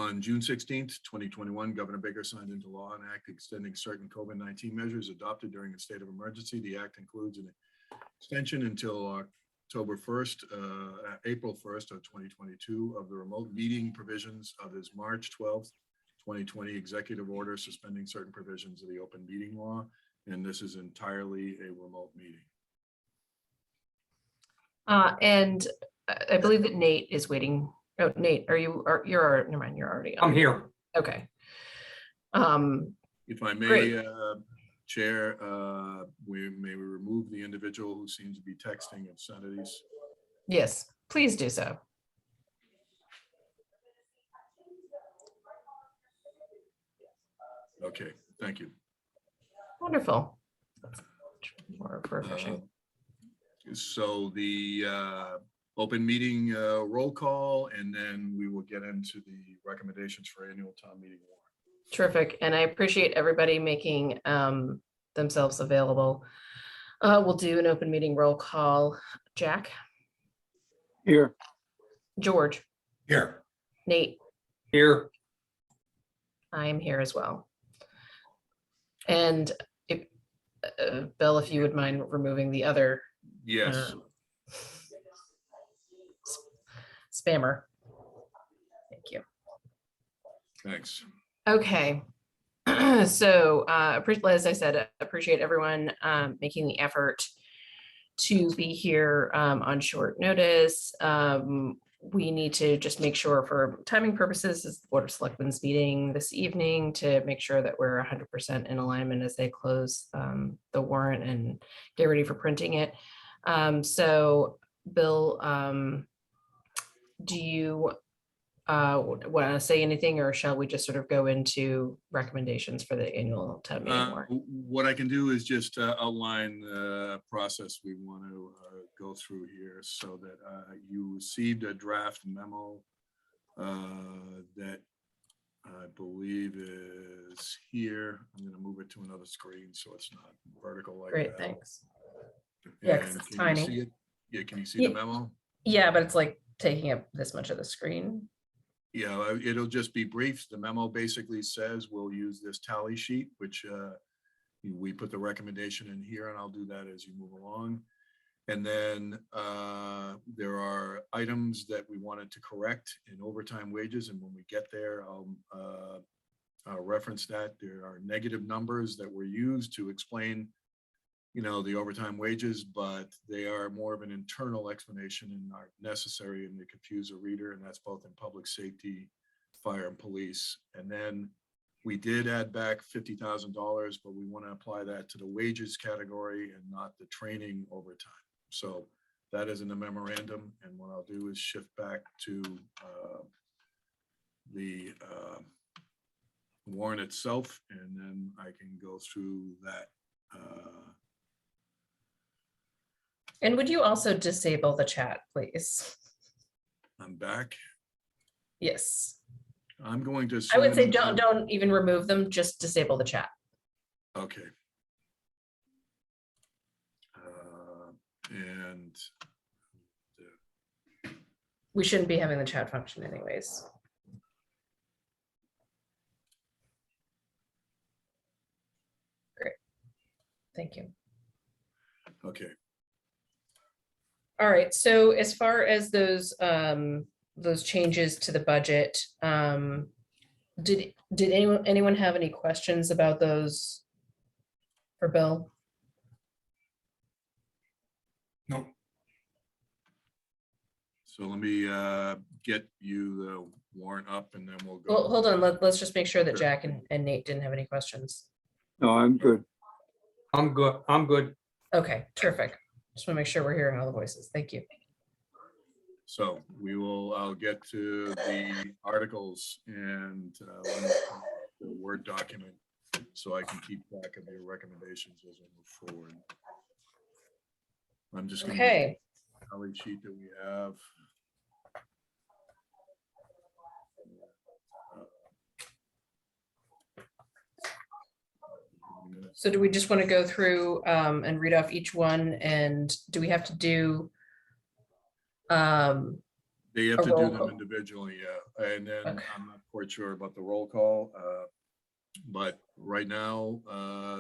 On June 16th, 2021, Governor Baker signed into law an act extending certain COVID-19 measures adopted during a state of emergency. The act includes an extension until April 1st of 2022 of the remote meeting provisions of his March 12th, 2020 executive order suspending certain provisions of the open meeting law. And this is entirely a remote meeting. And I believe that Nate is waiting. Oh, Nate, you're never mind, you're already on. I'm here. Okay. If I may, Great. Chair, we remove the individual who seems to be texting obscenities. Yes, please do so. Okay, thank you. Wonderful. That's more refreshing. So the open meeting roll call, and then we will get into the recommendations for annual town meeting warrant. Terrific. And I appreciate everybody making themselves available. We'll do an open meeting roll call. Jack? Here. George? Here. Nate? Here. I am here as well. And if, Bill, if you would mind removing the other Yes, spammer. Thank you. thanks. Okay. So as I said, appreciate everyone making the effort to be here on short notice. We need to just make sure for timing purposes is the Board of Selectmen's meeting this evening to make sure that we're 100% in alignment as they close the warrant and get ready for printing it. So Bill, do you want to say anything, or shall we just sort of go into recommendations for the annual town meeting warrant? What I can do is just outline the process we want to go through here, so that you received a draft memo that I believe is here. I'm going to move it to another screen so it's not vertical like Great, that. thanks. Yeah, 'cause And it's can tiny. you see it? Yeah, can you see Yeah. the memo? Yeah, but it's like taking up this much of the screen. Yeah, it'll just be brief. The memo basically says we'll use this tally sheet, which we put the recommendation in here, and I'll do that as you move along. And then there are items that we wanted to correct in overtime wages, and when we get there, I'll reference that. There are negative numbers that were used to explain, you know, the overtime wages, but they are more of an internal explanation and aren't necessary and they confuse a reader, and that's both in public safety, fire, and police. And then we did add back $50,000, but we want to apply that to the wages category and not the training overtime. So that is in the memorandum, and what I'll do is shift back to the warrant itself, and then I can go through that. And would you also disable the chat, please? I'm back. Yes. I'm going to. I would say assume- don't even remove them, just disable the chat. Okay. And We shouldn't be having the chat function anyways. Great. Thank you. okay, All right, so as far as those changes to the budget, did anyone have any questions about those for Bill? No. so let me get you the warrant up, and then we'll go. Well, hold on, let's just make sure that Sure. Jack and Nate didn't have any questions. No, I'm good. I'm good. I'm good. Okay, terrific. Just want to make sure we're hearing all the voices. Thank you. So I'll get to the articles and the Word document, so I can keep track of your recommendations as we move forward. I'm just going to Okay, tally sheet that we have. so do we just want to go through and read off each one, and do we have to do They have A to do roll them call. individually, yeah. And then Okay. I'm not quite sure about the roll call. But right now,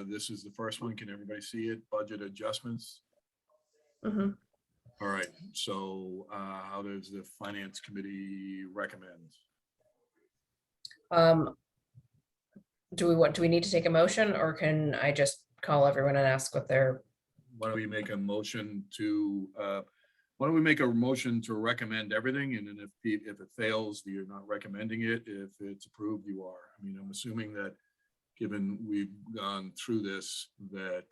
this is the first one. Can everybody see it? Budget adjustments. Mhm. All right, so how does the finance committee recommend? Do we need to take a motion, or can I just call everyone and ask what their, Why don't we make a motion to, why don't we make a motion to recommend everything? And then if it fails, you're not recommending it. If it's approved, you are. I mean, I'm assuming that, given we've gone through this, that,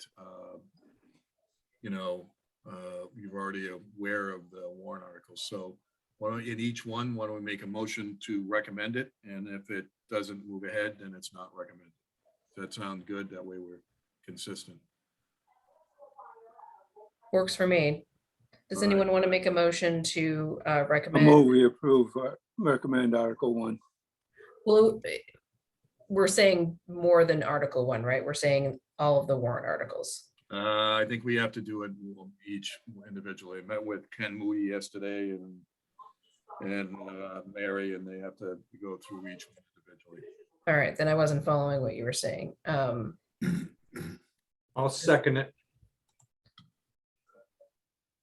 you're already aware of the warrant articles. So why don't, in each one, why don't we make a motion to recommend it? And if it doesn't move ahead, then it's not recommended. Does that sound good? That way we're consistent. works for me? Does All right. anyone want to make a motion to I recommend? move we approve, recommend Article 1. Well, we're saying more than Article 1, right? We're saying all of the warrant articles. I think we have to do it each individually. I met with Ken Moody yesterday and Mary, and they have to go through each one individually. All right, then I wasn't following what you were saying. I'll second it.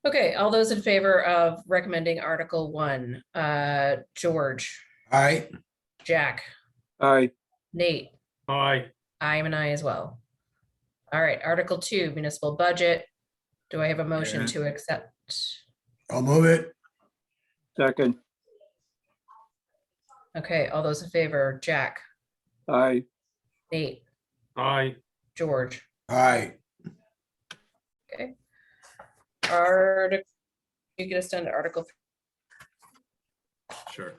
Okay, all those in favor of recommending Article 1, George, Aye. Jack, Aye, Nate, Aye. I am an I as well. All right, Article 2, municipal budget. Do I have a motion Yeah. to accept? I'll move it. second, Okay, all those in favor, Jack, aye, Nate, Aye. George. Aye. Okay. Article, you get us down to Article, Sure.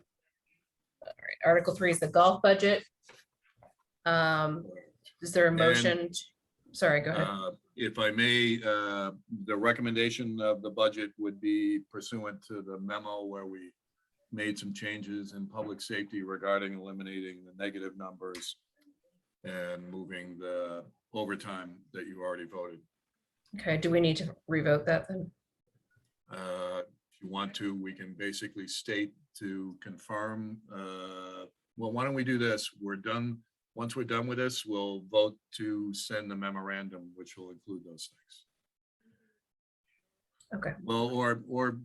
all right, Article 3 is the golf budget. Is there a motion? Sorry, go ahead. If I may, the recommendation of the budget would be pursuant to the memo where we made some changes in public safety regarding eliminating the negative numbers and moving the overtime that you already voted. Okay, do we need to revote that then? If you want to, we can basically state to confirm, well, why don't we do this? We're done. Once we're done with this, we'll vote to send the memorandum, which will include those things. Okay, Well, or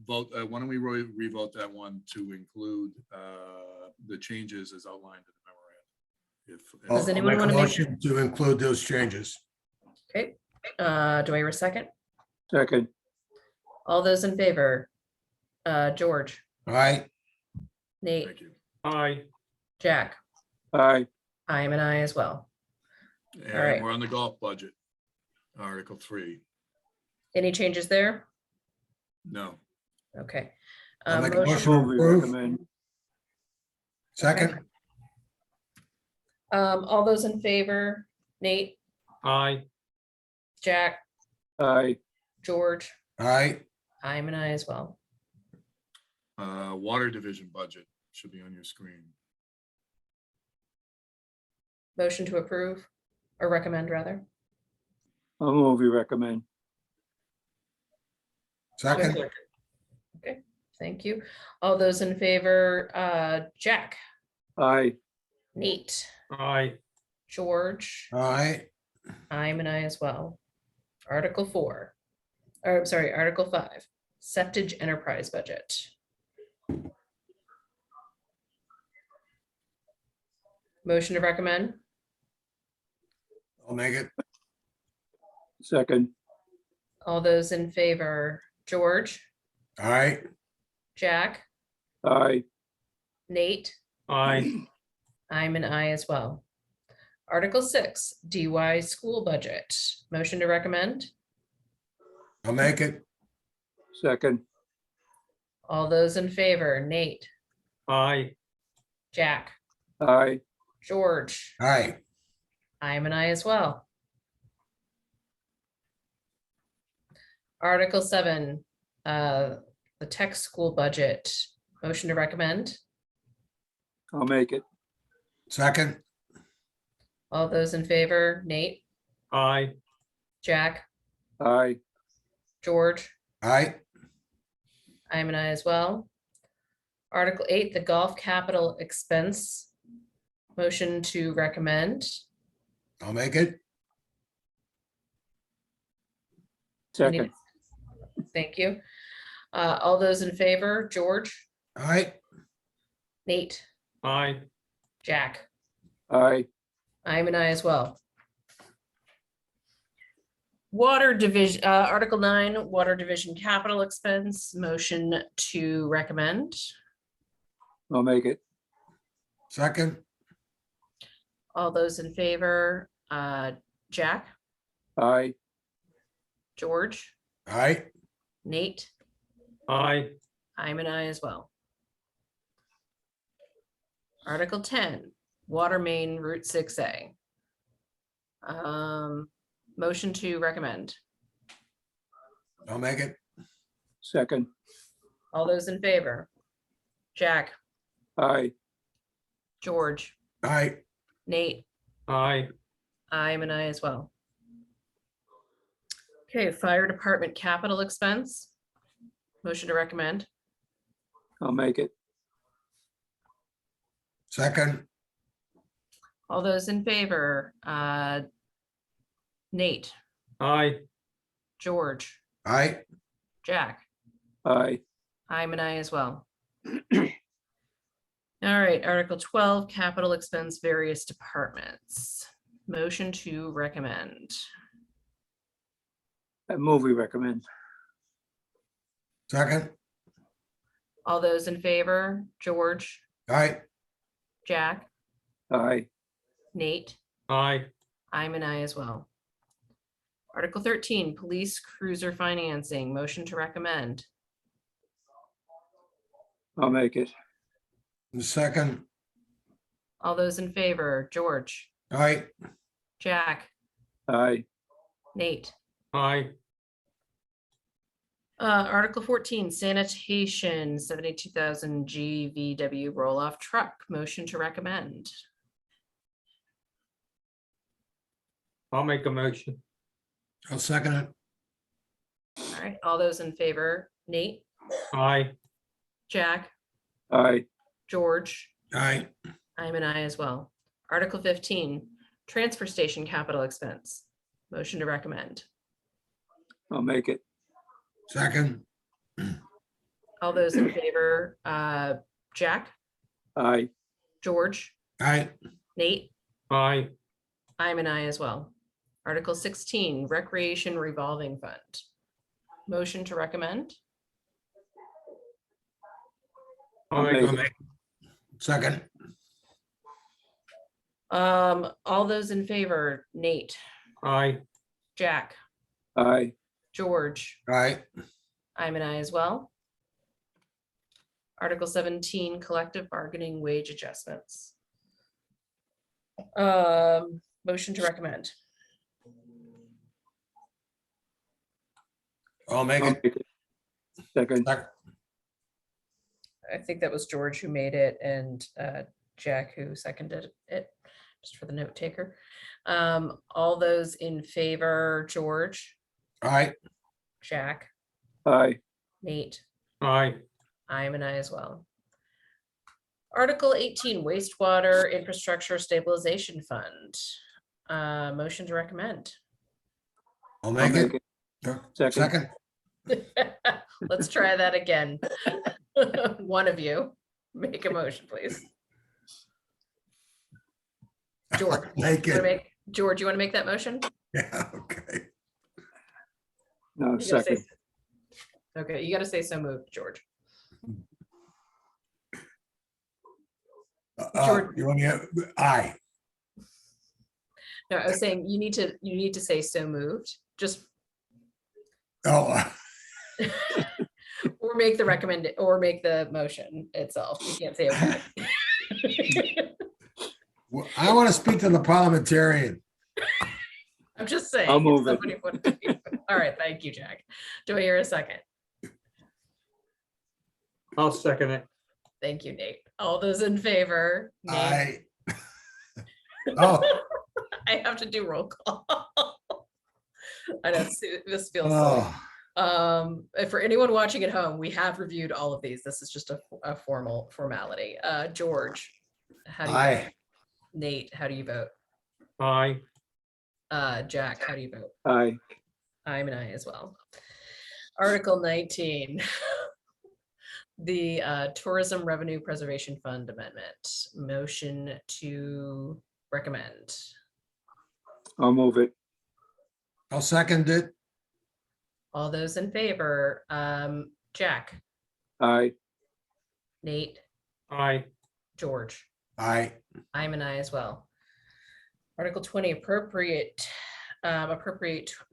vote, why don't we revote that one to include the changes as outlined in the memorandum? Does I'll anyone make a wanna make- motion to include those changes. okay. Do I hear a second? second, All those in favor? George, Aye. Nate, Thank you. Aye. Jack, aye, I am an I as well. right. And we're on the golf budget, Article 3. Any changes there? No, Okay. I'll make a Motion, motion. move we Approve. recommend, Second. all those in favor, Nate, Aye. Jack, aye, George, Aye. I am an I as well. water division budget should be on your screen. Motion to approve or recommend rather. I'll move we recommend, Second. Okay, thank you. All those in favor, Jack, aye, Nate, Aye. George, Aye. I'm an I as well. Article 4, or sorry, Article 5, septage enterprise budget. Motion to recommend. I'll make it. second, All those in favor, George, Aye. Jack, aye, Nate, Aye. I'm an I as well. Article 6, DY school budget. Motion to recommend. I'll make it. second, All those in favor, Nate, Aye. Jack, aye, George, Aye. I'm an I as well. Article 7, the tech school budget. Motion to recommend. I'll make it, Second. All those in favor, Nate, Aye. Jack, aye, George, Aye. I'm an I as well. Article 8, the golf capital expense. Motion to recommend. I'll make it. second, Thank you. All those in favor, George, All right, Nate, aye, Jack, aye, I'm an I as well. Water division, Article 9, water division capital expense, motion to recommend. I'll make it. second, All those in favor, Jack, Aye, George, all right, Nate, aye, I'm an I as well. Article 10, water main Route 6A. Motion to recommend. I'll make it. second, All those in favor? Jack, aye, George, All right, Nate, aye, I'm an I as well. Okay, fire department capital expense. Motion to recommend. I'll make it. second, All those in favor? Nate, aye, George, all right, Jack, Aye, I'm an I as well. All right, Article 12, capital expense various departments. Motion to recommend. I move we recommend. second, All those in favor? George, all right, Jack, Aye, Nate, aye, I'm an I as well. Article 13, police cruiser financing. Motion to recommend. I'll make it. second, All those in favor? George, all right, Jack, Aye, Nate. aye, Article 14, sanitation, 72,000 GVW roll-off truck. Motion to recommend. I'll make a motion. I'll second it. All right, all those in favor? Nate, Aye, Jack, aye, George, All right, I'm an I as well. Article 15, transfer station capital expense. Motion to recommend. I'll make it. second, All those in favor, Jack, Aye, George, all right, Nate, aye, I'm an I as well. Article 16, recreation revolving fund. Motion to recommend. I'll I'll make I'll a make, second, All those in favor, Nate, aye, Jack, aye, George, all right, I'm an I as well. Article 17, collective bargaining wage adjustments. Motion to recommend. I'll make I'll it. make it. Second, Sec- I think that was George who made it and Jack who seconded it, just for the note taker. All those in favor, George, All right, Jack, aye, Nate, aye, I'm an I as well. Article 18, wastewater infrastructure stabilization fund. Motion to recommend. I'll I'll make make it. it. Second. Second, Let's try that again. One of you, make a motion, please. George, make you wanna it. make- George, you want to make that motion? Yeah, okay. No, You gotta say- second, Okay, you gotta say so moved, George. George- You want to, aye, No, I was saying you need to say so moved, just, oh, or make the motion itself. You can't say okay. well, I want to speak to the parliamentarian. I'm just saying. I'll if move it. somebody would- All right, thank you, Jack. Do I hear a second? I'll second it. Thank you, Nate. All those in favor? Nate? I. Oh, I have to do roll call. I know, this feels silly. oh, For anyone watching at home, we have reviewed all of these. This is just a formal formality. George, how do you vote? Aye. Nate, how do you vote? Aye. Jack, how do you vote? aye, I'm an aye as well. Article 19. The Tourism Revenue Preservation Fund Amendment. Motion to recommend. I'll move it. I'll second it. All those in favor, Jack, Aye, Nate, Aye. George. Aye. I'm an aye as well. Article 20, appropriate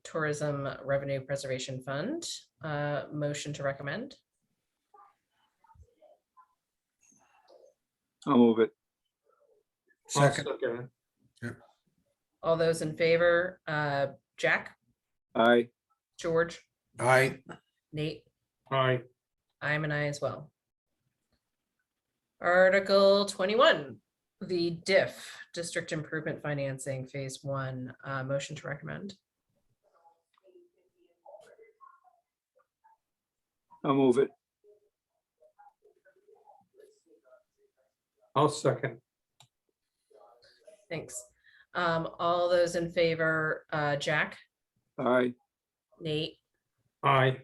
tourism revenue preservation fund. Motion to recommend. I'll move it. I'll Second. second it. All those in favor, Jack, Aye, George, Aye. Nate, Aye. I'm an aye as well. Article 21, the DIF, District Improvement Financing, Phase 1, motion to recommend. I'll move it. I'll second. Thanks. All those in favor, Jack, Aye, Nate, Aye.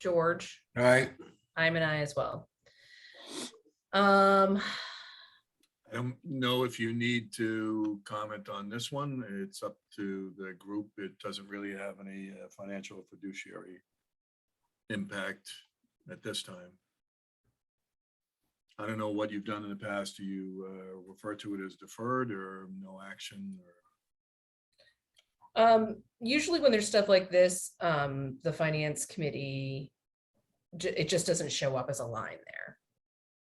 George, Aye. I'm an aye as well. I don't know if you need to comment on this one. It's up to the group. It doesn't really have any financial fiduciary impact at this time. I don't know what you've done in the past. Do you refer to it as deferred or no action? Or Usually when there's stuff like this, the finance committee, it just doesn't show up as a line there.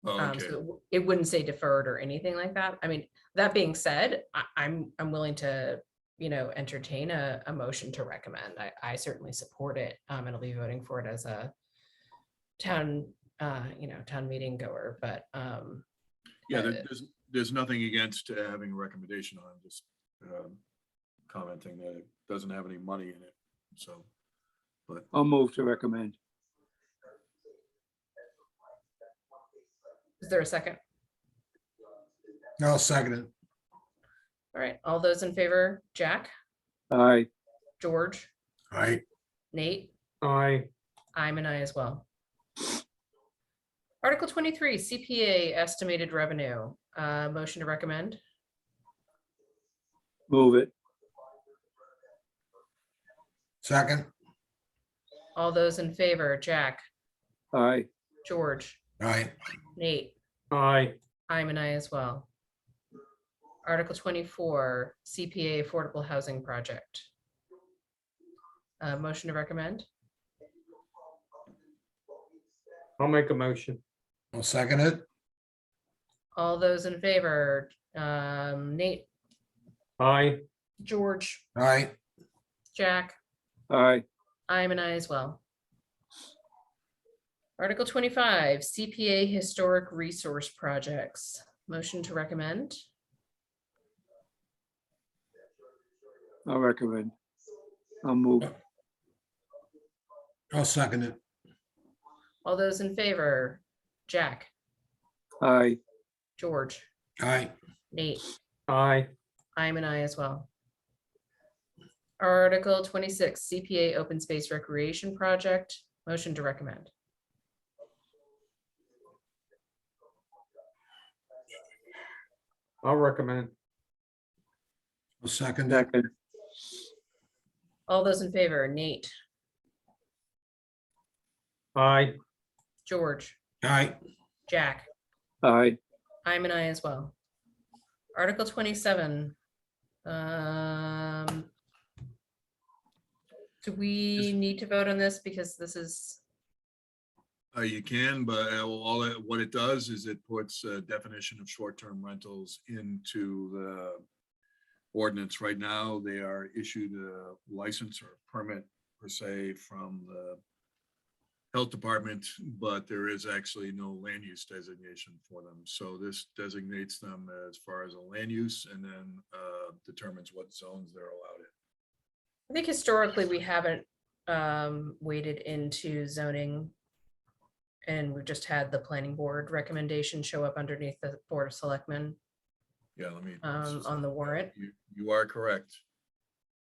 Oh, okay. So it wouldn't say deferred or anything like that. I mean, that being said, I'm willing to, entertain a motion to recommend. I certainly support it. And I'll be voting for it as a town meeting goer, but Yeah, there's nothing against having a recommendation on, just commenting that it doesn't have any money in it. So, but I'll move to recommend. is there a second? I'll second it. All right, all those in favor, Jack, Aye, George, Aye. Nate, Aye. I'm an aye as well. Article 23, CPA estimated revenue, motion to recommend. move it. Second. All those in favor, Jack, Aye, George, Aye. Nate, Aye. I'm an aye as well. Article 24, CPA Affordable Housing Project. Motion to recommend. I'll make a motion. I'll second it. All those in favor, Nate, Aye. George, Aye. Jack, aye, I'm an aye as well. Article 25, CPA Historic Resource Projects. Motion to recommend. I'll recommend. I'll move. I'll second it. All those in favor, Jack, Aye, George, Aye. Nate, Aye. I'm an aye as well. Article 26, CPA Open Space Recreation Project. Motion to recommend. I'll recommend. I'll second it. second, All those in favor, Nate, Aye. George, Aye. Jack, aye, I'm an aye as well. Article 27. Do we need to vote on this because this is, you can, but what it does is it puts a definition of short-term rentals into the ordinance. Right now, they are issued a license or permit per se from the health department, but there is actually no land use designation for them. So this designates them as far as a land use and then determines what zones they're allowed in. I think historically we haven't waded into zoning. And we've just had the planning board recommendation show up underneath the Board of Selectmen Yeah, let me. on the warrant. You are correct.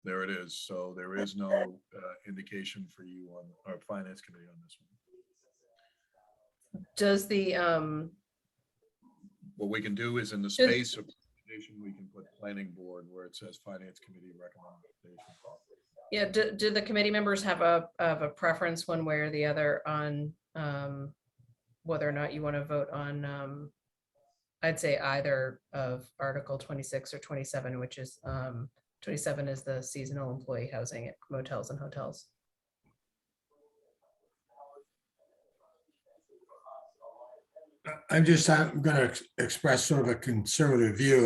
There it is. So there is no indication for you on our finance committee on this one. Does the, What we can do is in the Should- space of presentation, we can put planning board where it says finance committee recommendation. yeah, do the committee members have a preference one way or the other on whether or not you want to vote on, I'd say either of Article 26 or 27, which is 27 is the seasonal employee housing at motels and hotels. I'm gonna express sort of a conservative view.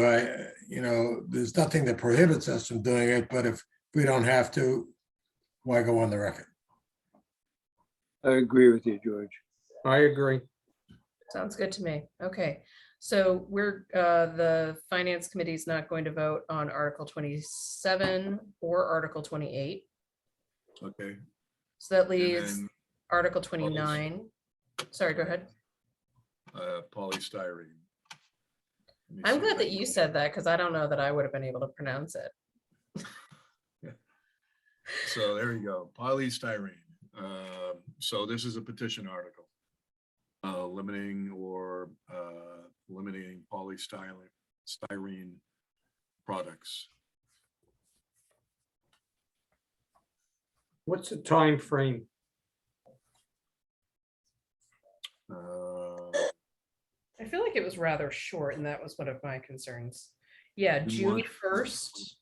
There's nothing that prohibits us from doing it, but if we don't have to, why go on the record? I agree with you, George. I agree. Sounds good to me. Okay, so the finance committee is not going to vote on Article 27 or Article 28. Okay. So that And leaves then Article 29. Sorry, go ahead. polystyrene. Let me I'm see glad if I that can you go- said that because I don't know that I would have been able to pronounce it. So there you go, polystyrene. So this is a petition article. Limiting or eliminating polystyrene products. What's the time frame? I feel like it was rather short and that was one of my concerns. Yeah, June June 1st,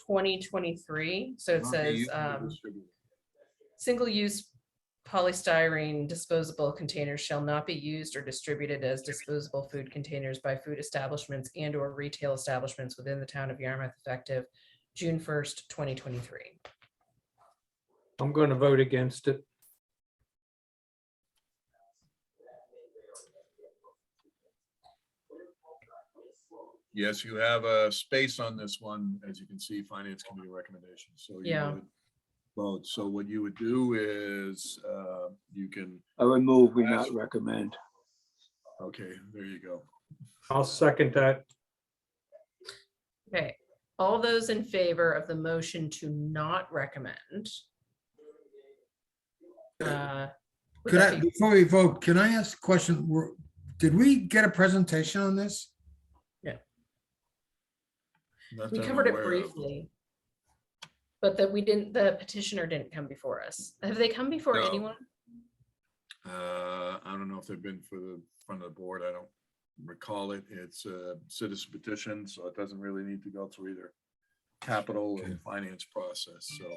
2023. So it Not be says, used or distributed. single-use polystyrene disposable containers shall not be used or distributed as disposable food containers by food establishments and or retail establishments within the town of Yarmouth effective June 1st, 2023. I'm going to vote against it. Yes, you have a space on this one, as you can see, finance committee recommendation, so. you Yeah. would Vote, so what you would do is, you can, I would move we not recommend. okay, there you go. I'll second that. Okay, all those in favor of the motion to not recommend? would Could that I, be- before we vote, can I ask a question? Did we get a presentation on this? Not We that I'm covered it aware of. briefly. But that we didn't, the petitioner didn't come before us. Have they come before No. anyone? I don't know if they've been for the front of the board. I don't recall it. It's a citizen petition, so it doesn't really need to go through either capital and finance process, so.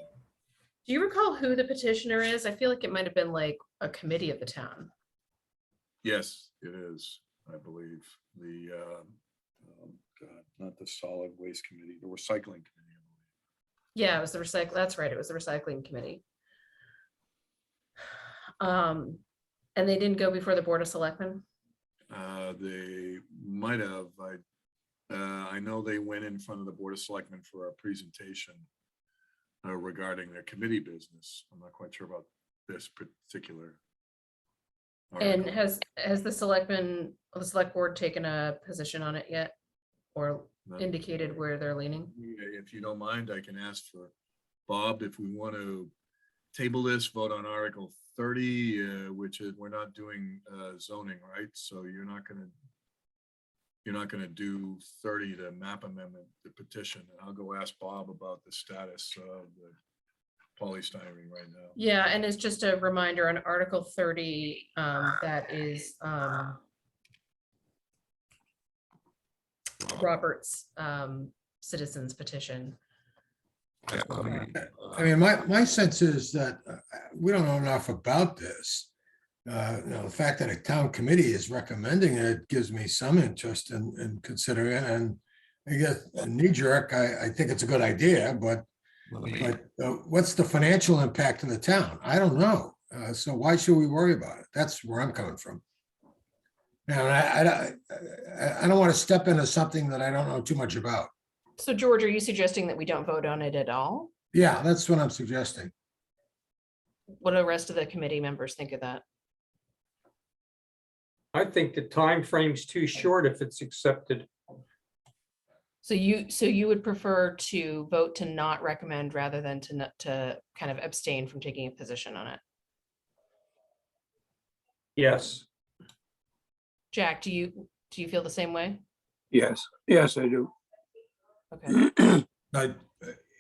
Do you recall who the petitioner is? I feel like it might have been like a committee of the town. Yes, it is, I believe, God, not the solid waste committee, the recycling committee. I believe. Yeah, it was the recycle, that's right, it was the recycling committee. And they didn't go before the Board of Selectmen? They might have, I know they went in front of the Board of Selectmen for a presentation regarding their committee business. I'm not quite sure about this particular. And article. has the select board taken a position on it yet? Or Not- indicated where they're leaning? If you don't mind, I can ask for Bob if we want to table this, vote on Article 30, which is, we're not doing zoning, right? So you're not gonna do 30, the map amendment, the petition. And I'll go ask Bob about the status of the polystyrene right now. Yeah, and it's just a reminder on Article 30, that is Robert's citizens petition. I mean, my sense is that we don't know enough about this. The fact that a town committee is recommending it gives me some interest in considering it. And I guess a knee jerk, I think it's a good idea, but what's the financial impact to the town? I don't know. So why should we worry about it? That's where I'm coming from. Now, I don't want to step into something that I don't know too much about. So George, are you suggesting that we don't vote on it at all? Yeah, that's what I'm suggesting. What do the rest of the committee members think of that? I think the time frame's too short if it's accepted. So you would prefer to vote to not recommend rather than to kind of abstain from taking a position on it? Yes, Jack, do you feel the same way? Yes, yes, I do. Okay, But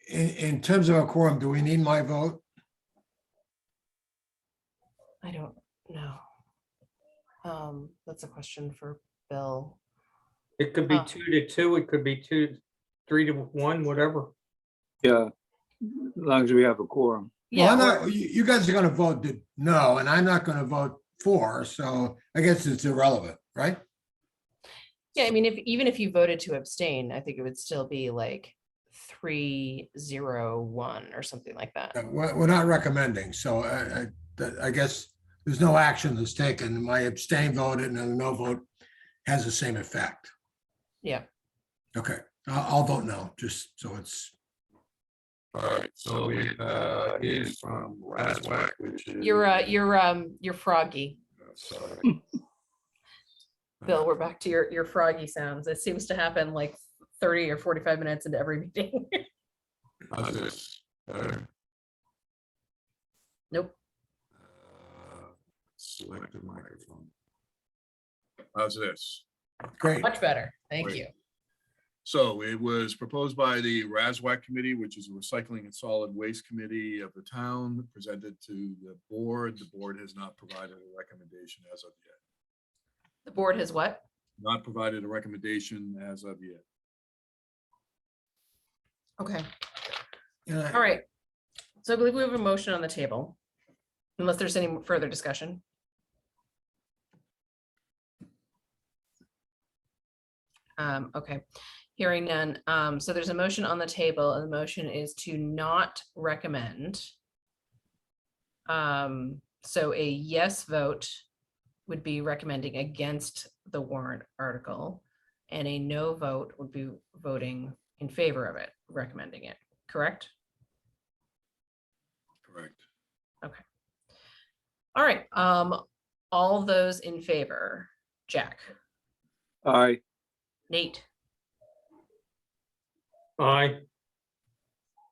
in terms of a quorum, do we need my vote? I don't know. That's a question for Bill. it could be Huh. 2-2, it could be 3-1, whatever. Yeah, as long as we have a quorum. Well, Yeah, I'm or- not, you guys are gonna vote no, and I'm not gonna vote for, so I guess it's irrelevant, right? yeah, I mean, even if you voted to abstain, I think it would still be like 3-0-1 or something like that. We're not recommending, so I guess there's no action that's taken. My abstain voted and the no vote has the same effect. Yeah, Okay, I'll vote no, just so it's, All right, so we is from Raswak, which is. you're froggy. Sorry. Bill, we're back to your froggy sounds. It seems to happen like 30 or 45 minutes into every meeting. How's this? Better? Nope. Select the microphone. How's this? great. Much better. Thank Great. you. So it was proposed by the RASWAC committee, which is a recycling and solid waste committee of the town, presented to the board. The board has not provided a recommendation as of yet. The board has what? Not provided a recommendation as of yet. Okay, And all right. So I believe we have a motion on the table. Unless there's any further discussion. Okay, hearing none. So there's a motion on the table and the motion is to not recommend. So a yes vote would be recommending against the warrant article. And a no vote would be voting in favor of it, recommending it, correct? Correct. All right, all those in favor, Jack, Aye, Nate, Aye,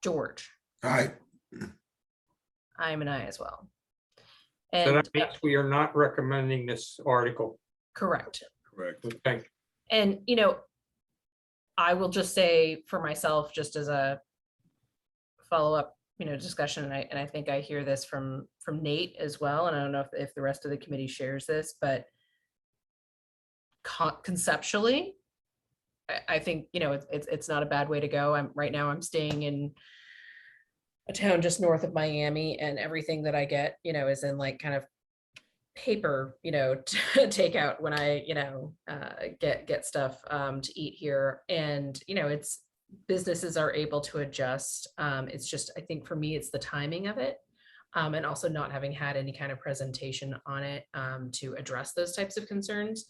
George, all right, I'm an I as well. so And that means we are not recommending this article. correct. Correct. Okay, And, I will just say for myself, just as a follow-up, discussion, and I think I hear this from Nate as well, and I don't know if the rest of the committee shares this, but conceptually, I think, it's not a bad way to go. Right now I'm staying in a town just north of Miami, and everything that I get, is in like kind of paper, takeout when I, get stuff to eat here. And, it's businesses are able to adjust. It's just, I think for me, it's the timing of it. And also not having had any kind of presentation on it to address those types of concerns,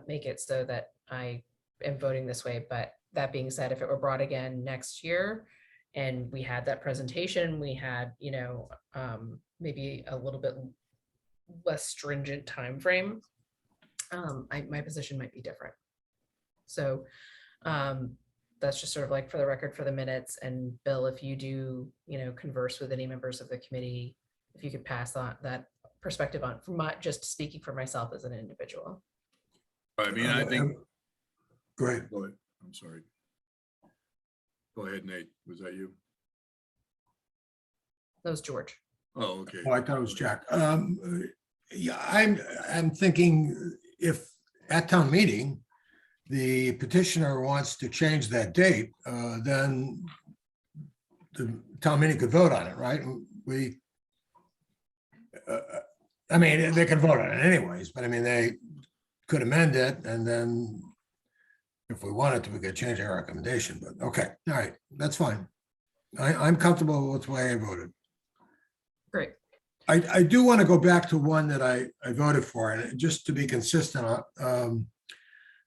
make it so that I am voting this way. But that being said, if it were brought again next year and we had that presentation, we had, maybe a little bit less stringent time frame, my position might be different. So that's just sort of like for the record, for the minutes. And Bill, if you do, converse with any members of the committee, if you could pass on that perspective on, from my, just speaking for myself as an individual. I mean, I think, great. go ahead. I'm sorry. Go ahead, Nate. Was that you? That was George. Oh, okay. Oh, I thought it was Jack. Yeah, I'm thinking if at town meeting, the petitioner wants to change that date, then the town meeting could vote on it, right? I mean, they can vote on it anyways, but I mean, they could amend it and then if we wanted to, we could change our recommendation, but okay, all right, that's fine. I'm comfortable with the way I voted. Great. I do want to go back to one that I voted for, and just to be consistent,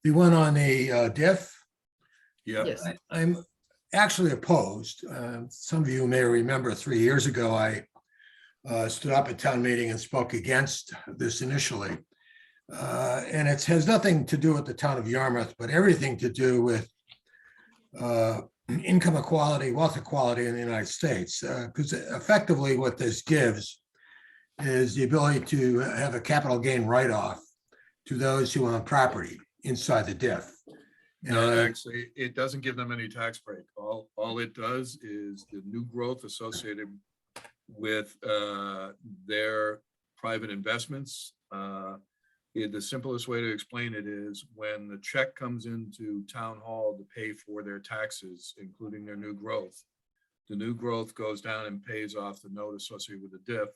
the one on the diff, Yeah. Yes. I'm actually opposed. Some of you may remember 3 years ago, I stood up at town meeting and spoke against this initially. And it has nothing to do with the town of Yarmouth, but everything to do with income equality, wealth equality in the United States. Because effectively what this gives is the ability to have a capital gain write-off to those who own property inside the diff. No, And actually, it doesn't give them any tax break. All it does is the new growth associated with their private investments. The simplest way to explain it is when the check comes into town hall to pay for their taxes, including their new growth, the new growth goes down and pays off the note associated with the diff.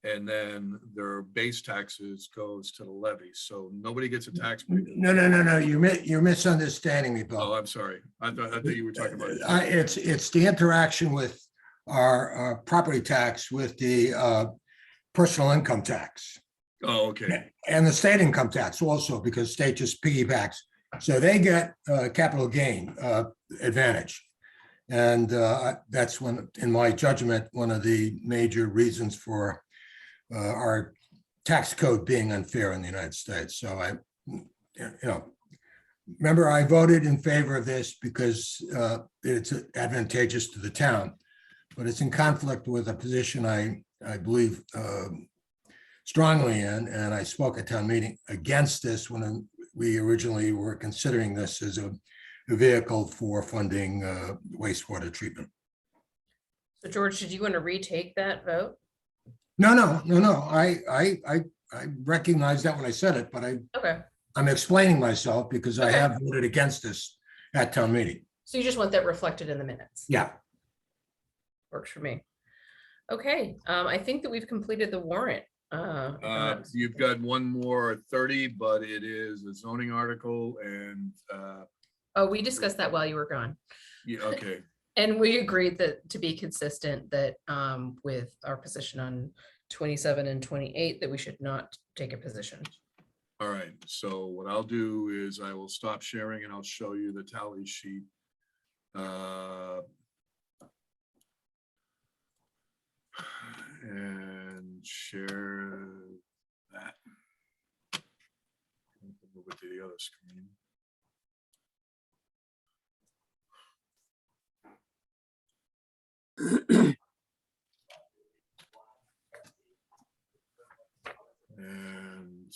And then their base taxes goes to the levy. So nobody gets a tax break. no, you're misunderstanding me, Bill. Oh, I'm sorry. I thought you were talking about. It's the interaction with our property tax with the personal income tax Oh, okay. and the state income tax also, because state just piggybacks. So they get capital gain advantage. And that's when, in my judgment, one of the major reasons for our tax code being unfair in the United States. So remember, I voted in favor of this because it's advantageous to the town, but it's in conflict with a position I believe strongly in, and I spoke at town meeting against this when we originally were considering this as a vehicle for funding wastewater treatment. So George, did you want to retake that vote? No. I recognize that when I said it, but Okay, I'm explaining myself because I Okay. have voted against this at town meeting. so you just want that reflected in the minutes? Yeah. Works for me. Okay, I think that we've completed the warrant. You've got one more 30, but it is a zoning article and, Oh, we discussed that while you were gone. yeah, okay. And we agreed that to be consistent that with our position on 27 and 28, that we should not take a position. All right. So what I'll do is I will stop sharing and I'll show you the tally sheet. And share that. Move it to the other screen. And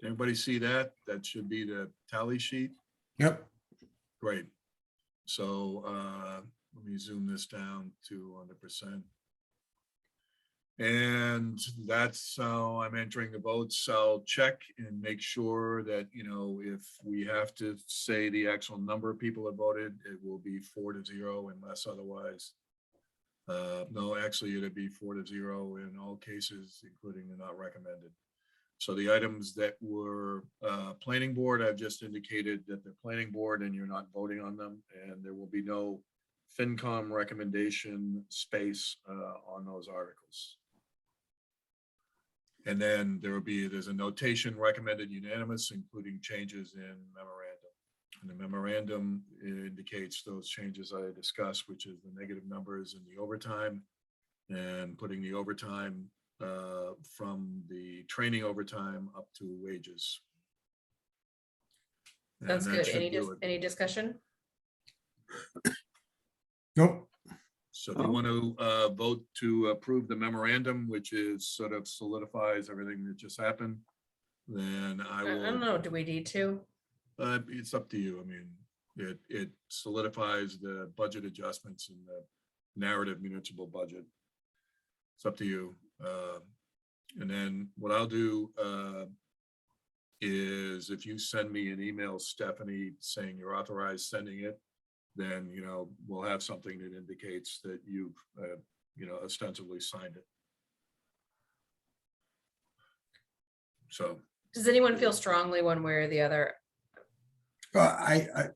everybody see that? That should be the tally sheet. Yep. Great. So let me zoom this down to 100%. And that's how I'm entering the votes. I'll check and make sure that, you know, if we have to say the actual number of people that voted, it will be 4-0 unless otherwise. No, actually, it'd be 4-0 in all cases, including the not recommended. So the items that were planning board, I've just indicated that they're planning board and you're not voting on them, and there will be no FinCom recommendation space on those articles. And then there's a notation recommended unanimous, including changes in memorandum. And the memorandum indicates those changes I discussed, which is the negative numbers in the overtime and putting the overtime from the training overtime up to wages. And That's that good. should do it. Any discussion? Nope. So if you want to vote to approve the memorandum, which is sort of solidifies everything that just happened, then I I don't will, know. Do we need to? it's up to you. I mean, it solidifies the budget adjustments in the narrative municipal budget. It's up to you. And then what I'll do is if you send me an email, Stephanie, saying you're authorized sending it, then, you know, we'll have something that indicates that you've, you know, ostensibly signed it. So, Does anyone feel strongly one way or the other?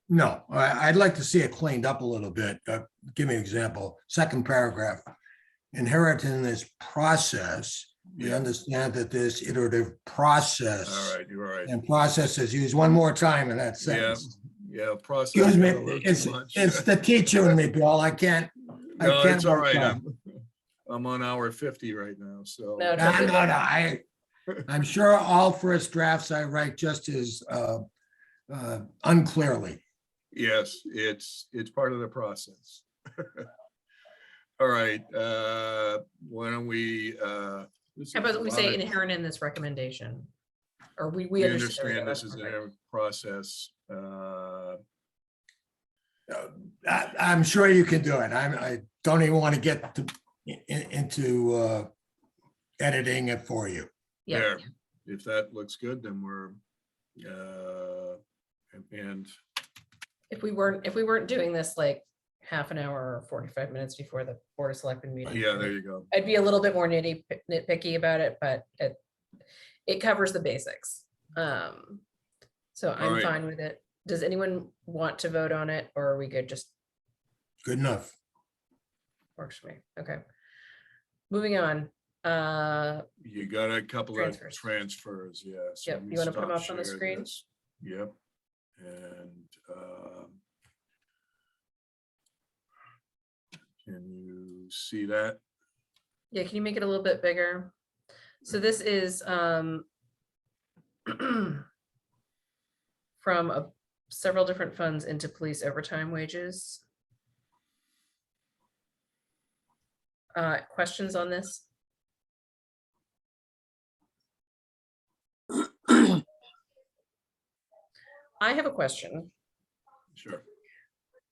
No, I'd like to see it cleaned up a little bit. Give me an example. Second paragraph. Inheriting this process, we Yeah. understand that this iterative process all right, you're all right. and process is used one more time in that Yeah, sentence. Yeah, process. Excuse me, got a little too it's, much. it's the teacher in me, Bill. I can't. No, can't it's all work right. on- I'm on hour 50 right now, so. No, No, no, no, I'm sure all first drafts I write just as unclearly. Yes, it's part of the process. All right, why don't we, this How is about a we lot say of- inherent in this recommendation? Or we We understand. understand this is a process. I'm sure you can do it. I don't even want to get into editing it for you. Yeah, There, if that looks good, then we're, and if we weren't doing this like half an hour or 45 minutes before the Board of Selectmen meeting. yeah, there you go. I'd be a little bit more nitpicky about it, but it covers the basics. So I'm right. fine with it. Does anyone want to vote on it, or are we good? Just Good enough. works for me. Okay. Moving on. You got a couple of Transfers. transfers, yeah. so Yep, let me you wanna put 'em stop up on the share screen? this. Yep. And can you see that? Yeah, can you make it a little bit bigger? So this is from several different funds into police overtime wages. Questions on this? I have a question. Sure.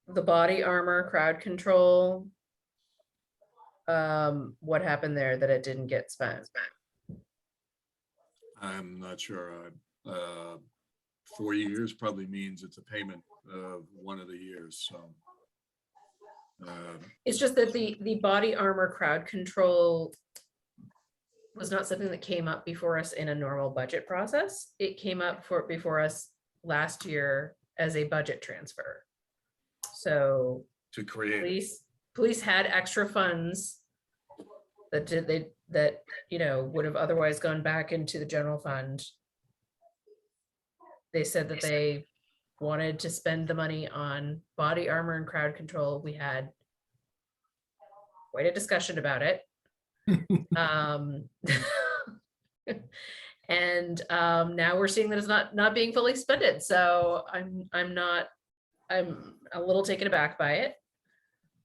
The body armor, crowd control. What happened there that it didn't get spent? I'm not sure. 4 years probably means it's a payment of one of the years, so. It's just that the body armor crowd control was not something that came up before us in a normal budget process. It came up before us last year as a budget transfer. So To create, it. police had extra funds that would have otherwise gone back into the general fund. They said that they wanted to spend the money on body armor and crowd control. We had quite a discussion about it. And now we're seeing that it's not being fully spent. So I'm a little taken aback by it.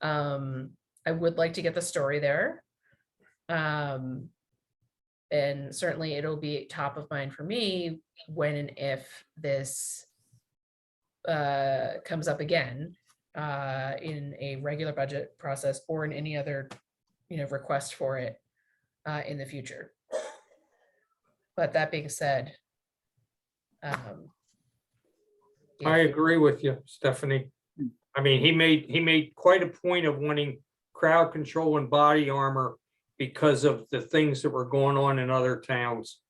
I would like to get the story there. And certainly it'll be top of mind for me when and if this comes up again in a regular budget process or in any other request for it in the future. But that being said, I if- agree with you, Stephanie. I mean, he made quite a point of wanting crowd control and body armor because of the things that were going on in other towns.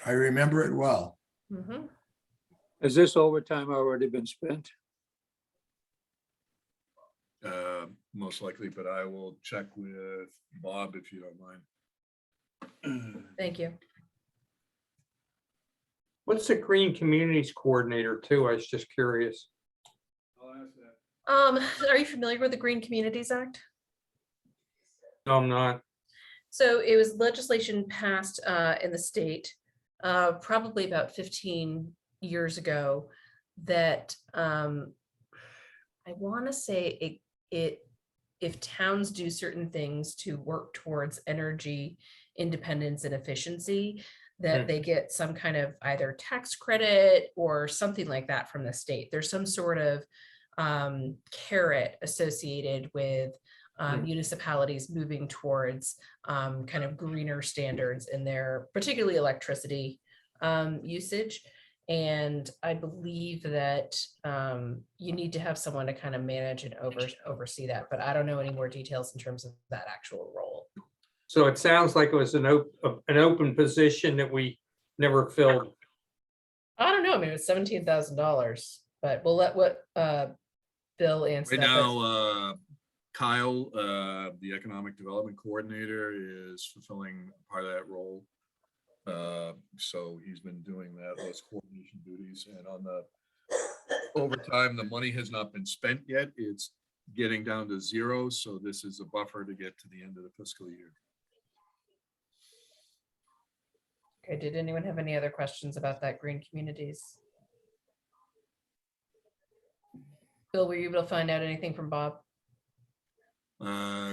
I remember it well. Mhm. Has this overtime already been spent? most likely, but I will check with Bob if you don't mind. Thank you. What's the Green Communities Coordinator too? I was just curious. I'll ask that. Are you familiar with the Green Communities Act? No, I'm not. So it was legislation passed in the state probably about 15 years ago that I want to say if towns do certain things to work towards energy independence and efficiency, that they get some kind of either tax credit or something like that from the state. There's some sort of carrot associated with municipalities moving towards kind of greener standards in their particularly electricity usage. And I believe that you need to have someone to kind of manage and oversee that, but I don't know any more details in terms of that actual role. So it sounds like it was an open position that we never filled. I don't know. I mean, it's $17,000, but we'll let Bill answer Right that. but- now, Kyle, the Economic Development Coordinator, is fulfilling part of that role. So he's been doing those coordination duties, and on the overtime, the money has not been spent yet. It's getting down to zero, so this is a buffer to get to the end of the fiscal year. Okay, did anyone have any other questions about that Green Communities? Bill, were you able to find out anything from Bob?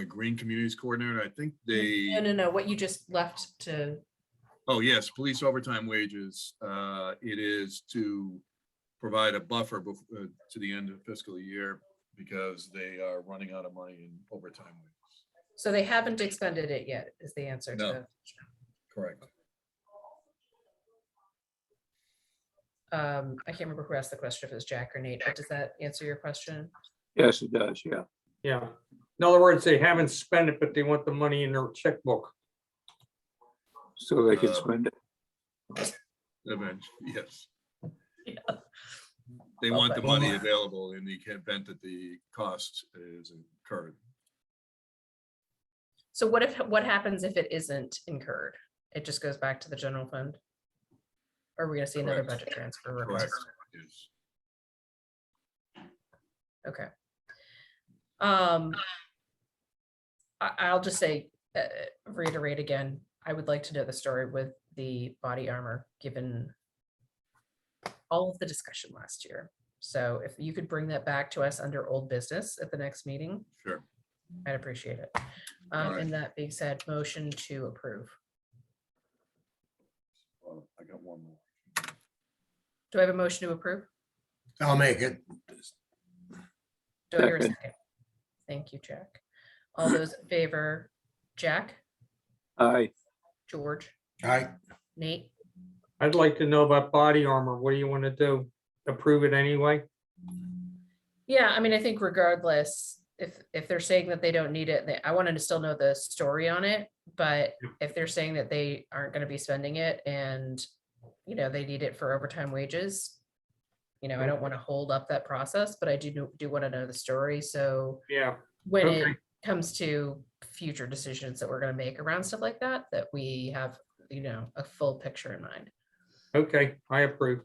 Green Communities Coordinator, I think No, they, no, what you just left to, oh, yes, police overtime wages. It is to provide a buffer to the end of fiscal year because they are running out of money in overtime wages. so they haven't expended it yet, is the answer No. to. Correct. I can't remember who asked the question, if it was Jack or Nate, but does that answer your question? Yes, it does, yeah. Yeah. In other words, they haven't spent it, but they want the money in their checkbook. So they can Uh, spend it. Eventually, yes. Yeah. They Well, want the but- money available in the event that the cost is incurred. So what happens if it isn't incurred? It just goes back to the general fund? Or are we gonna see another Correct. budget transfer Correct. request? Yes. Okay. I'll just say, reiterate again, I would like to know the story with the body armor, given all of the discussion last year. So if you could bring that back to us under old business at the next meeting, Sure. I'd appreciate it. All right. And that being said, motion to approve. I got one more. Do I have a motion to approve? I'll make it. Do I hear a Second. second? Thank you, Jack. All those in favor, Jack, Aye, George, I, Nate, I'd like to know about body armor. What do you want to do? Approve it anyway? yeah, I mean, I think regardless, if they're saying that they don't need it, I wanted to still know the story on it. But if they're saying that they aren't gonna be spending it and, they need it for overtime wages, I don't want to hold up that process, but I do want to know the story. So Yeah. when it Okay. comes to future decisions that we're gonna make around stuff like that, that we have, a full picture in mind. Okay, I approve.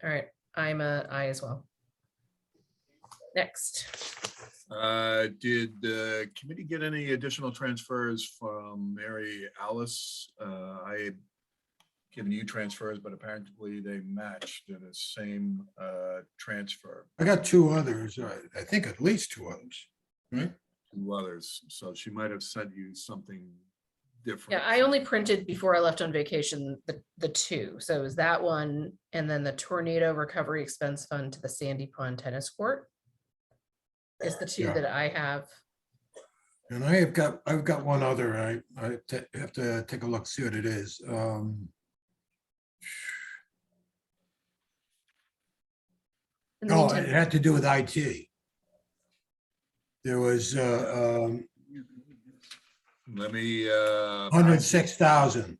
All right, I'm a I as well. Next. Did the committee get any additional transfers from Mary Alice? I had given you transfers, but apparently they matched in the same transfer. I got two others, I think at least two others, right? To others, so she might have sent you something different. Yeah, I only printed before I left on vacation, the two. So it was that one and then the tornado recovery expense fund to the Sandy Pond Tennis Court. Is the two Yeah. that I have. And I've got one other, I have to take a look, see what it is. In the Oh, meantime, it had to do with IT. There was Let me, 106,000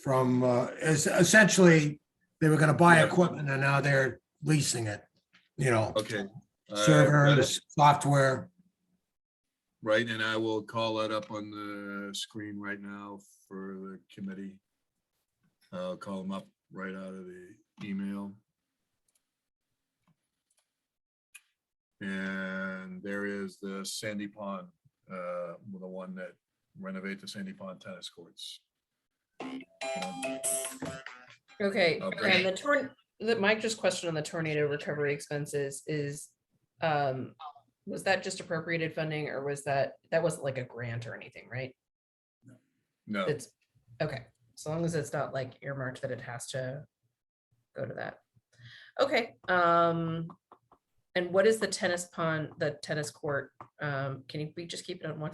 from, essentially, they were gonna buy Yeah. equipment and now they're leasing it, okay. servers, software. Right, and I will call that up on the screen right now for the committee. I'll call them up right out of the email. And there is the Sandy Pond, the one that renovate the Sandy Pond tennis courts. okay, I'll bring and Mike just questioned on the tornado recovery expenses is, was that just appropriated funding or was that wasn't like a grant or anything, right? No, It's, okay, as long as it's not like earmarked that it has to go to that. Okay, and what is the tennis court? Can we just keep it on one?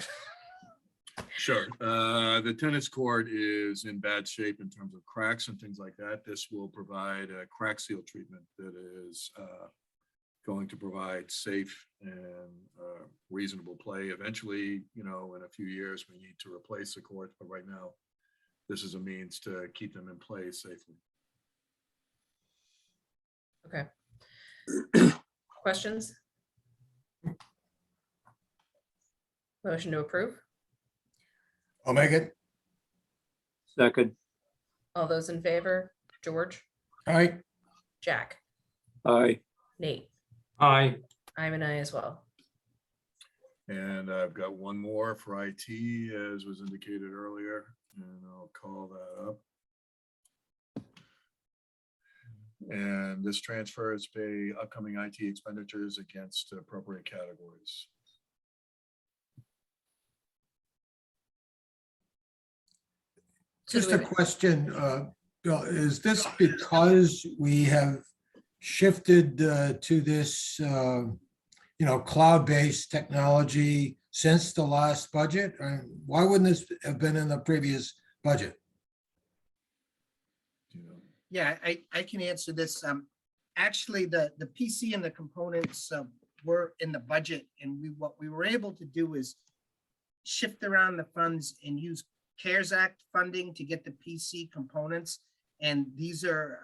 sure. The tennis court is in bad shape in terms of cracks and things like that. This will provide a crack seal treatment that is going to provide safe and reasonable play. Eventually, in a few years, we need to replace the courts, but right now, this is a means to keep them in play safely. Okay. Questions? Motion to approve? I'll make it. second, All those in favor? George, All right, Jack, Aye. Nate, Aye. I'm an I as well. And I've got one more for IT, as was indicated earlier, and I'll call that up. And this transfers pay upcoming IT expenditures against appropriate categories. So do just we a have- question, Bill, is this because we have shifted to this, cloud-based technology since the last budget? Why wouldn't this have been in the previous budget? You know, Yeah, I can answer this. Actually, the PC and the components were in the budget, and what we were able to do is shift around the funds and use CARES Act funding to get the PC components. And these are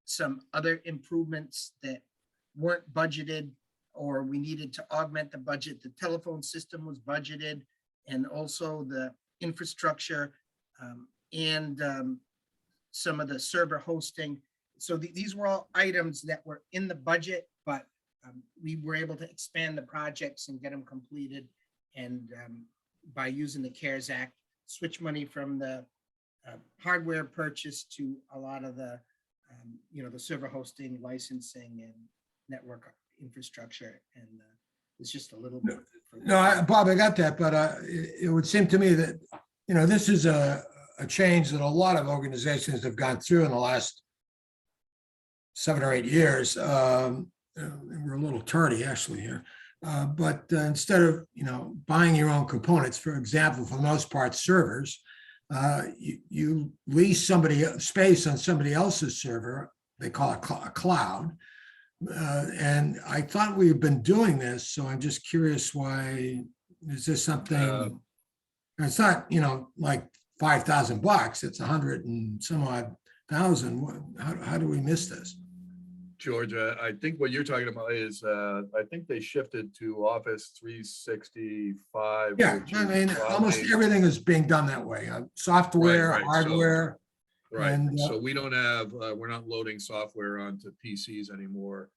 some other improvements that weren't budgeted, or we needed to augment the budget. The telephone system was budgeted, and also the infrastructure and some of the server hosting. So these were all items that were in the budget, but we were able to expand the projects and get them completed. And by using the CARES Act, switch money from the hardware purchase to a lot of the, the server hosting, licensing, and network infrastructure. And it's just a little bit. No, Bob, I got that, but it would seem to me that, this is a change that a lot of organizations have gone through in the last 7 or 8 years. We're a little tardy actually here. But instead of, buying your own components, for example, for the most part, servers, you lease space on somebody else's server. They call it a cloud. And I thought we've been doing this, so I'm just curious, why is this something? It's not, like $5,000. It's 100 and some odd thousand. How do we miss this? Georgia, I think what you're talking about is, I think they shifted to Office 365. Yeah, which I is mean, almost cloud-based. everything is being done that way. Software, Right, so- hardware. Right, and, so we don't have, we're not loading software onto PCs anymore.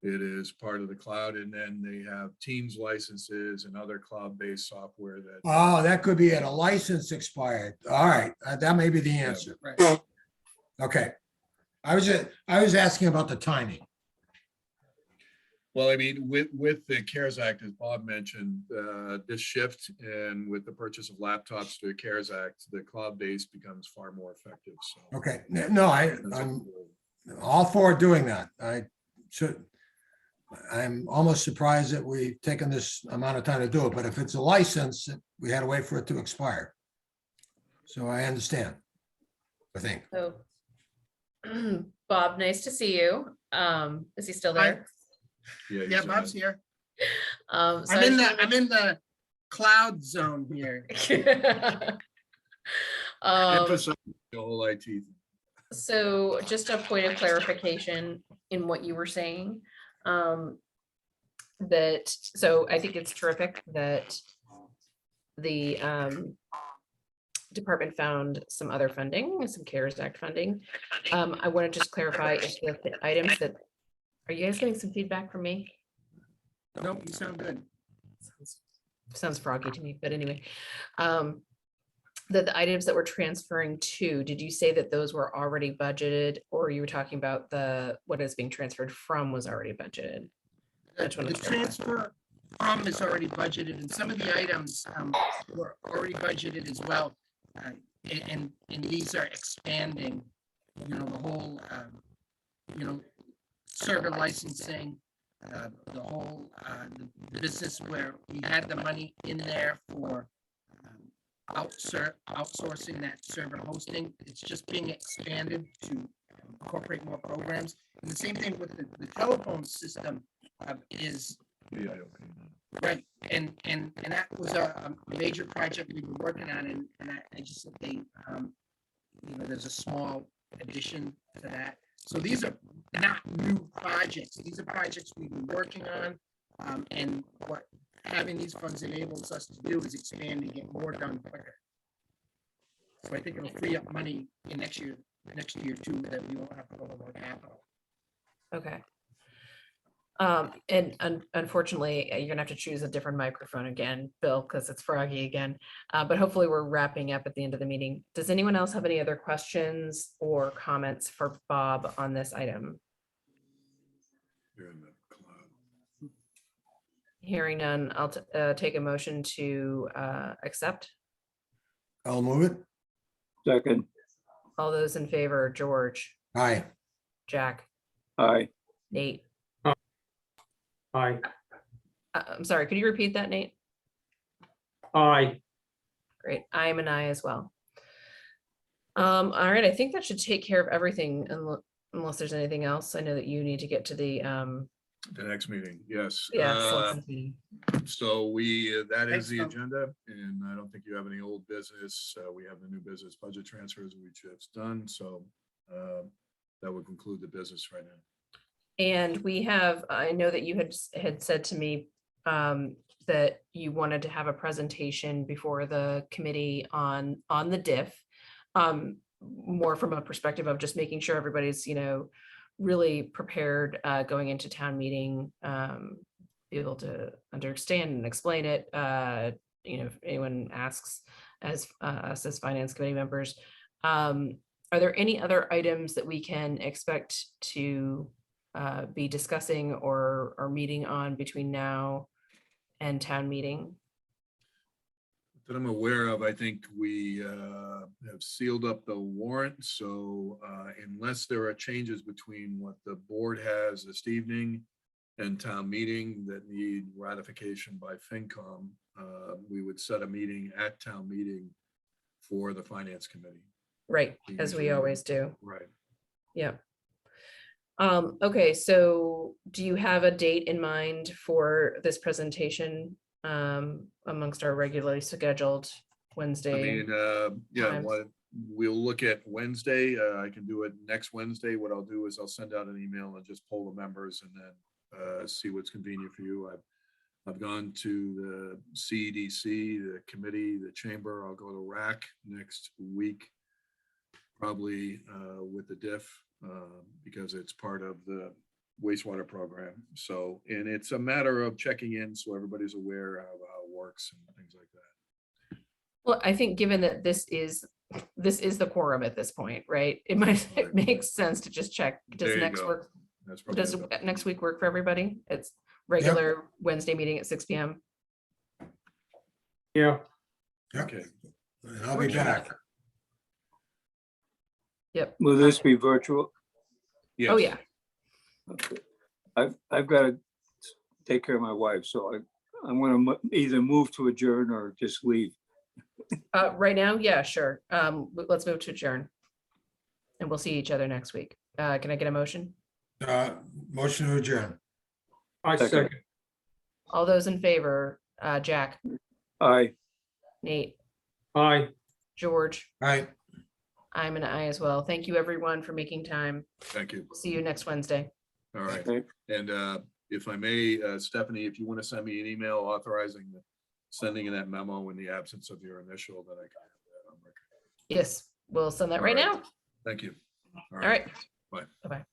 It is part of the cloud, and then they have Teams licenses and other cloud-based software that. Oh, that could be it. A license expired. All right, that may be the answer. Right. Okay. I was asking about the timing. Well, I mean, with the CARES Act, as Bob mentioned, this shift, and with the purchase of laptops through the CARES Act, the cloud-based becomes far more effective, so. Okay, no, that's I'm what all for doing that. I'm almost surprised that we've taken this amount of time to do it, but if it's a license, we had to wait for it to expire. So I understand, I think. So, Bob, nice to see you. Is he still there? we're- Yeah, he's, Bob's here. So I'm I in just I'm in the cloud zone here. emphasize the whole IT thing. So just a point of clarification in what you were saying. So I think it's terrific that the department found some other funding, some CARES Act funding. I want to just clarify if the items that, are you guys getting some feedback from me? Nope, you sound good. Sounds froggy to me, but anyway. The items that we're transferring to, did you say that those were already budgeted, or you were talking about what is being transferred from was already budgeted? Which one The is correct? transfer is already budgeted, and some of the items were already budgeted as well. And these are expanding, the whole, server licensing, the whole, the business where we had the money in there for outsourcing that server hosting. It's just being expanded to incorporate more programs. And the same thing with the telephone system is Yeah, okay. right. And that was a major project we've been working on, and I just think there's a small addition to that. So these are not new projects. These are projects we've been working on. And what having these funds enables us to do is expand and get more done quicker. So I think it'll free up money in next year too, that we won't have to go to more capital. Okay. Unfortunately, you're gonna have to choose a different microphone again, Bill, because it's froggy again. But hopefully we're wrapping up at the end of the meeting. Does anyone else have any other questions or comments for Bob on this item? You're in the cloud. Hearing none, I'll take a motion to accept. I'll move it. Second, All those in favor, George, Aye. Jack, aye, Nate. Aye, I'm sorry, could you repeat that, Nate? aye. Great. I am an I as well. All right, I think that should take care of everything unless there's anything else. I know that you need to get to the The next meeting, yes. selectmen's meeting. So that Thanks, is the Tom. agenda, and I don't think you have any old business. We have the new business budget transfers, which it's done, so that would conclude the business right now. And we have, I know that you had said to me that you wanted to have a presentation before the committee on the diff. More from a perspective of just making sure everybody's, really prepared going into town meeting, be able to understand and explain it. If anyone asks us as finance committee members, are there any other items that we can expect to be discussing or meeting on between now and town meeting? That I'm aware of, I think we have sealed up the warrant, so unless there are changes between what the board has this evening and town meeting that need ratification by FinCom, we would set a meeting at town meeting for the finance committee. Right, as we Usually- always do. Right. Yeah. Okay, so do you have a date in mind for this presentation amongst our regularly scheduled I Wednesday? mean, yeah, times. we'll look at Wednesday. I can do it next Wednesday. What I'll do is I'll send out an email and just poll the members and then see what's convenient for you. I've gone to the CEDC, the committee, the chamber. I'll go to RAC next week, probably with the diff because it's part of the wastewater program. So, and it's a matter of checking in so everybody's aware of how it works and things like that. Well, I think given that this is the quorum at this point, right? It Right. makes sense to just check. There Does you next go. work? That's probably Does the best. next week work for everybody? It's regular Wednesday meeting at 6 p.m. Yeah, Okay. And I'll be back. Yep. will this be virtual? Oh, Yes. yeah. Okay. I've got to take care of my wife, so I'm gonna either move to adjourn or just leave. Right now, yeah, sure. Let's move to adjourn. And we'll see each other next week. Can I get a motion? Motion to adjourn. I Second. second. All those in favor, Jack, Aye. Nate, Aye. George, Aye. I'm an I as well. Thank you, everyone, for making time. Thank you. See you next Wednesday. All right. Okay. And if I may, Stephanie, if you want to send me an email authorizing the sending of that memo in the absence of your initial, that I can have that on record. Yes, we'll send that right All right. now. Thank you. All right. Bye. Bye-bye.